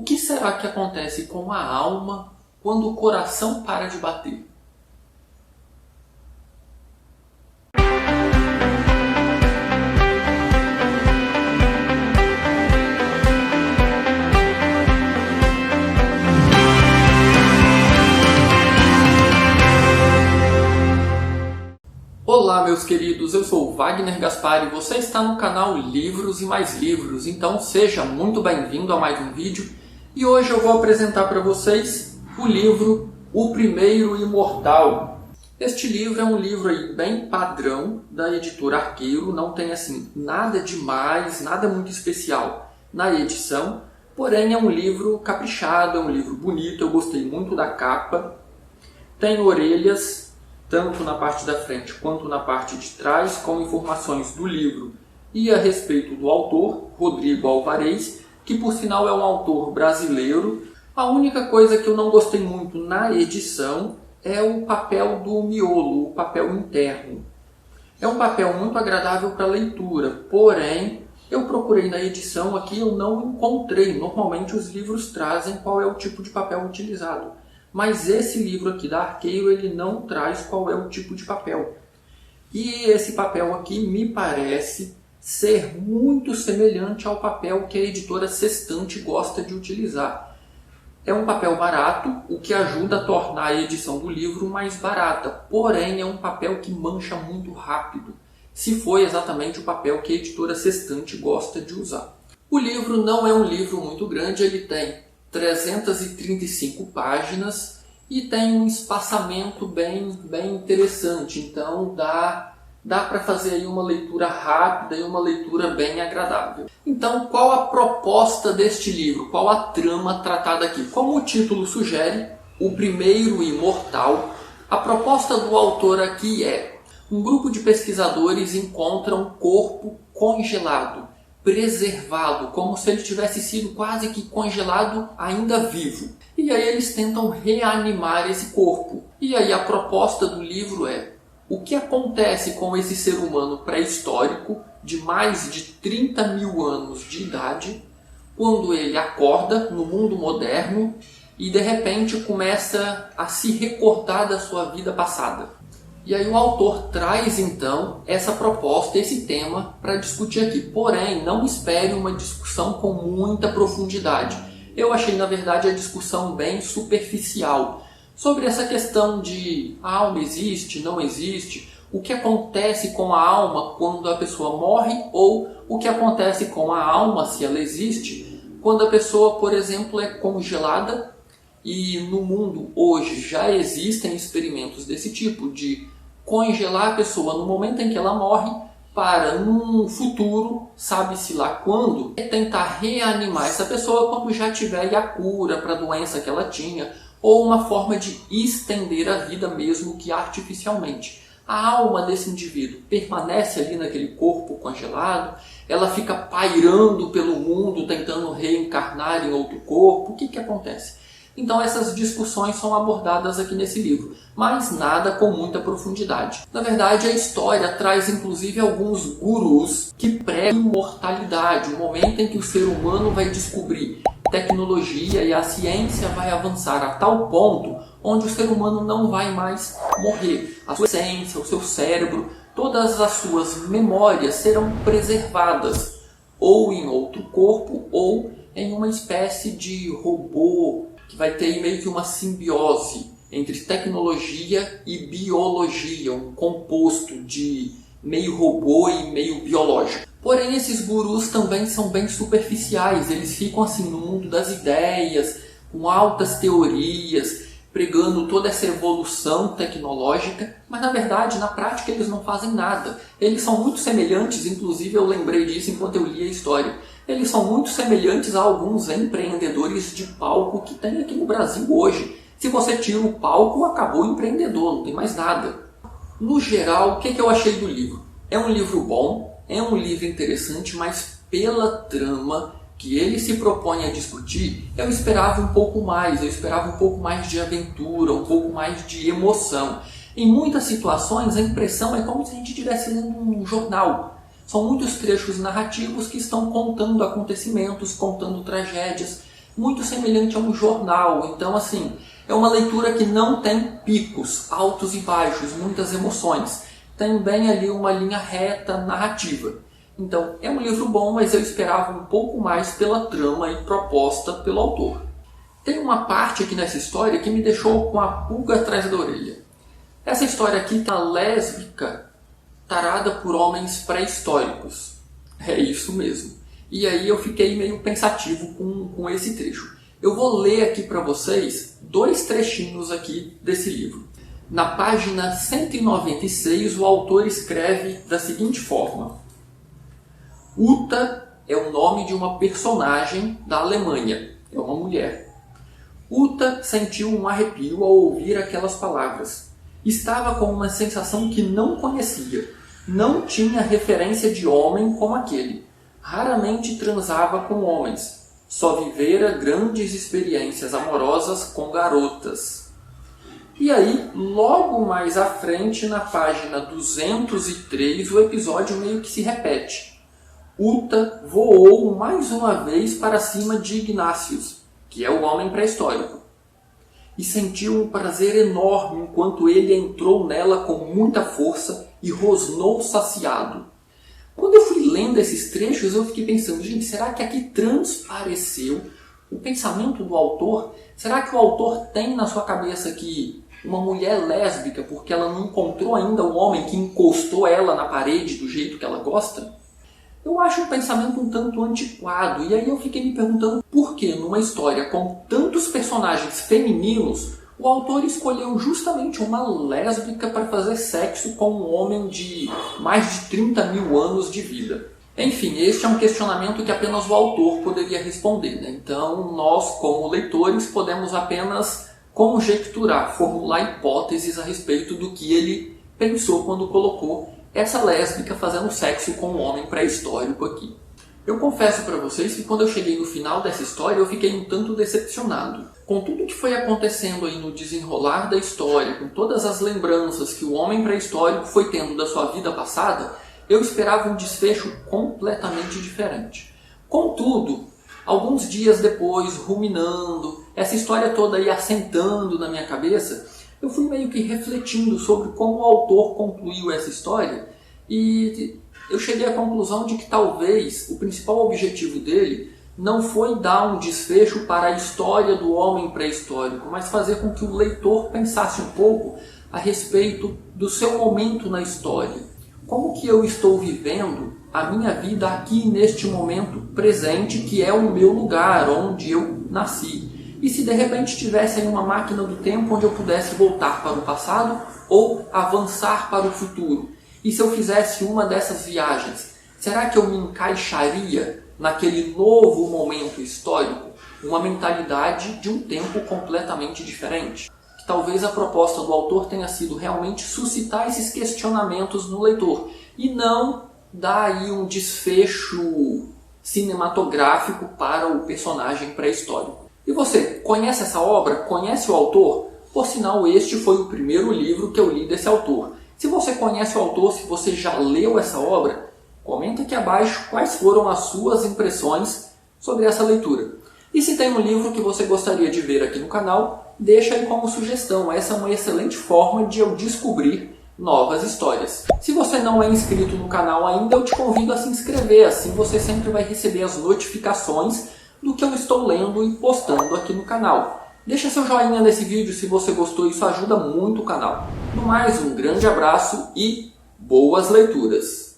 O que será que acontece com a alma quando o coração para de bater? Olá meus queridos, eu sou o Wagner Gaspar e você está no canal Livros e Mais Livros, então seja muito bem-vindo a mais um vídeo e hoje eu vou apresentar para vocês o livro O Primeiro Imortal. Este livro é um livro aí bem padrão da editora Arqueiro, não tem assim nada demais, nada muito especial na edição, porém é um livro caprichado, é um livro bonito, eu gostei muito da capa, tem orelhas tanto na parte da frente quanto na parte de trás, com informações do livro e a respeito do autor, Rodrigo Alvarez, que por sinal é um autor brasileiro. A única coisa que eu não gostei muito na edição é o papel do miolo, o papel interno. É um papel muito agradável para leitura, porém eu procurei na edição aqui e eu não encontrei. Normalmente os livros trazem qual é o tipo de papel utilizado. Mas esse livro aqui da Arqueiro, ele não traz qual é o tipo de papel. E esse papel aqui me parece ser muito semelhante ao papel que a editora Sextante gosta de utilizar. É um papel barato, o que ajuda a tornar a edição do livro mais barata. Porém, é um papel que mancha muito rápido, se foi exatamente o papel que a editora Sextante gosta de usar. O livro não é um livro muito grande, ele tem 335 páginas e tem um espaçamento bem interessante, então dá para fazer aí uma leitura rápida e uma leitura bem agradável. Então, qual a proposta deste livro? Qual a trama tratada aqui? Como o título sugere, O Primeiro Imortal, a proposta do autor aqui é: um grupo de pesquisadores encontra um corpo congelado, preservado, como se ele tivesse sido quase que congelado ainda vivo. E aí eles tentam reanimar esse corpo. E aí a proposta do livro é: o que acontece com esse ser humano pré-histórico de mais de 30 mil anos de idade, quando ele acorda no mundo moderno e de repente começa a se recordar da sua vida passada. E aí o autor traz então essa proposta, esse tema para discutir aqui. Porém, não espere uma discussão com muita profundidade. Eu achei, na verdade, a discussão bem superficial sobre essa questão de a alma existe, não existe, o que acontece com a alma quando a pessoa morre ou o que acontece com a alma, se ela existe, quando a pessoa, por exemplo, é congelada. E no mundo hoje já existem experimentos desse tipo, de congelar a pessoa no momento em que ela morre para, num futuro, sabe-se lá quando, tentar reanimar essa pessoa quando já tiver a cura para a doença que ela tinha, ou uma forma de estender a vida mesmo que artificialmente. A alma desse indivíduo permanece ali naquele corpo congelado, ela fica pairando pelo mundo tentando reencarnar em outro corpo. O que acontece? Então essas discussões são abordadas aqui nesse livro, mas nada com muita profundidade. Na verdade, a história traz inclusive alguns gurus que pregam imortalidade, o momento em que o ser humano vai descobrir tecnologia e a ciência vai avançar a tal ponto onde o ser humano não vai mais morrer. A sua essência, o seu cérebro, todas as suas memórias serão preservadas, ou em outro corpo, ou em uma espécie de robô, que vai ter meio que uma simbiose entre tecnologia e biologia, um composto de meio robô e meio biológico. Porém, esses gurus também são bem superficiais, eles ficam assim no mundo das ideias, com altas teorias, pregando toda essa evolução tecnológica, mas na verdade, na prática, eles não fazem nada. Eles são muito semelhantes, inclusive eu lembrei disso enquanto eu li a história, eles são muito semelhantes a alguns empreendedores de palco que tem aqui no Brasil hoje. Se você tira o palco, acabou o empreendedor, não tem mais nada. No geral, o que eu achei do livro? É um livro bom, é um livro interessante, mas pela trama que ele se propõe a discutir, eu esperava um pouco mais, eu esperava um pouco mais de aventura, um pouco mais de emoção. Em muitas situações, a impressão é como se a gente estivesse lendo um jornal. São muitos trechos narrativos que estão contando acontecimentos, contando tragédias. muito semelhante a um jornal. Então, assim, é uma leitura que não tem picos, altos e baixos, muitas emoções. Tem bem ali uma linha reta narrativa. Então, é um livro bom, mas eu esperava um pouco mais pela trama e proposta pelo autor. Tem uma parte aqui nessa história que me deixou com a pulga atrás da orelha. Essa história aqui está lésbica tarada por homens pré-históricos. É isso mesmo. E aí eu fiquei meio pensativo com esse trecho. Eu vou ler aqui para vocês 2 trechinhos aqui desse livro. Na página 196, o autor escreve da seguinte forma: Uta é o nome de uma personagem da Alemanha. É uma mulher. Uta sentiu um arrepio ao ouvir aquelas palavras. Estava com uma sensação que não conhecia. Não tinha referência de homem como aquele. Raramente transava com homens. Só vivera grandes experiências amorosas com garotas. E aí, logo mais à frente, na página 203, o episódio meio que se repete. Uta voou mais uma vez para cima de Ignatius, que é o homem pré-histórico, e sentiu um prazer enorme enquanto ele entrou nela com muita força e rosnou saciado. Quando eu fui lendo esses trechos, eu fiquei pensando, gente, será que aqui transpareceu o pensamento do autor? Será que o autor tem na sua cabeça que uma mulher lésbica, porque ela não encontrou ainda o homem que encostou ela na parede do jeito que ela gosta? Eu acho um pensamento um tanto antiquado, e aí eu fiquei me perguntando por que numa história com tantos personagens femininos, o autor escolheu justamente uma lésbica para fazer sexo com um homem de mais de 30 mil anos de vida. Enfim, este é um questionamento que apenas o autor poderia responder, né? Então nós, como leitores, podemos apenas conjecturar, formular hipóteses a respeito do que ele pensou quando colocou essa lésbica fazendo sexo com um homem pré-histórico aqui. Eu confesso para vocês que quando eu cheguei no final dessa história eu fiquei um tanto decepcionado. Com tudo que foi acontecendo aí no desenrolar da história, com todas as lembranças que o homem pré-histórico foi tendo da sua vida passada, eu esperava um desfecho completamente diferente. Contudo, alguns dias depois, ruminando, essa história toda aí assentando na minha cabeça, eu fui meio que refletindo sobre como o autor concluiu essa história e eu cheguei à conclusão de que talvez o principal objetivo dele não foi dar um desfecho para a história do homem pré-histórico, mas fazer com que o leitor pensasse um pouco a respeito do seu momento na história. Como que eu estou vivendo a minha vida aqui neste momento presente, que é o meu lugar, onde eu nasci? E se de repente tivesse aí uma máquina do tempo onde eu pudesse voltar para o passado ou avançar para o futuro? E se eu fizesse uma dessas viagens, será que eu me encaixaria naquele novo momento histórico? Uma mentalidade de um tempo completamente diferente? Que talvez a proposta do autor tenha sido realmente suscitar esses questionamentos no leitor e não dar aí um desfecho cinematográfico para o personagem pré-histórico. E você, conhece essa obra? Conhece o autor? Por sinal, este foi o primeiro livro que eu li desse autor. Se você conhece o autor, se você já leu essa obra, comenta aqui abaixo quais foram as suas impressões sobre essa leitura. E se tem um livro que você gostaria de ver aqui no canal, deixa aí como sugestão. Essa é uma excelente forma de eu descobrir novas histórias. Se você não é inscrito no canal ainda, eu te convido a se inscrever, assim você sempre vai receber as notificações do que eu estou lendo e postando aqui no canal. Deixa seu joinha nesse vídeo se você gostou, isso ajuda muito o canal. No mais, um grande abraço e boas leituras!